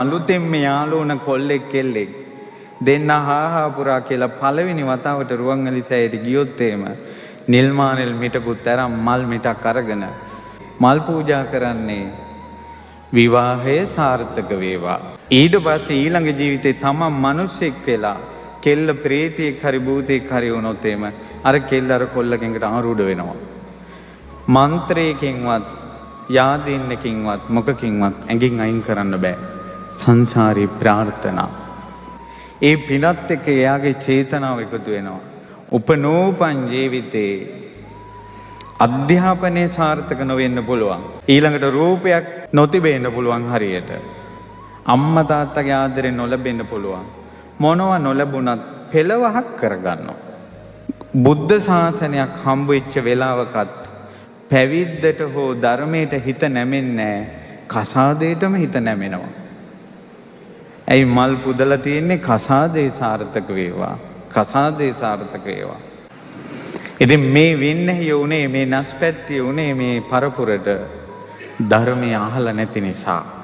අලුතෙන් මේ යාළුවන කොල්ලෙක් කෙල්ලෙක් දෙන්න හාහා පුරා කියලා පළවෙනි වතාවට රුවන්වැලිසෑයට ගියොත් එහෙම නිල් මානෙල් මිටකුත් අරන් මල් මිටක් අරගෙන මල් පූජා කරන්නේ විවාහය සාර්ථක වේවා. ඊට පස්සේ ඊළඟ ජීවිතේ තමන් මිනිස්සෙක් වෙලා කෙල්ල ප්‍රේතයෙක් හරි භූතයෙක් හරි වුණොත් එහෙම අර කෙල්ල අර කොල්ලගෙන්කට ආරූඪ වෙනවා. මන්ත්‍රයකින්වත් යාදීන්නකින්වත් මොකකින්වත් ඇඟින් අයින් කරන්න බෑ. සංසාරී ප්‍රාර්ථනා. ඒ පිනත් එක්ක එයාගේ චේතනාව එකතු වෙනවා. උපනෝපන් ජීවිතේ අධ්‍යාපනයේ සාර්ථක නොවෙන්න පුළුවන්. ඊළඟට රූපයක් නොතිබෙන්න පුළුවන් හරියට. අම්මා තාත්තගේ ආදරේ නොලැබෙන්න පුළුවන්. මොනවා නොලැබුණත් පෙළවහක් කරගන්නවා. බුද්ධ ශාසනයක් හම්බ වෙච්ච වෙලාවකත් පැවිද්දට හෝ ධර්මයට හිත නැමෙන්නේ කසාදේටම හිත නැමෙනවා. ඇයි මල් පුදලා තියෙන්නේ කසාදේ සාර්ථක වේවා. කසාදේ සාර්ථක වේවා. ඉතින් මේ වෙන්නේ උනේ මේ නැස්පැත්තිය උනේ මේ පරපුරට ධර්මය අහලා නැති නිසා.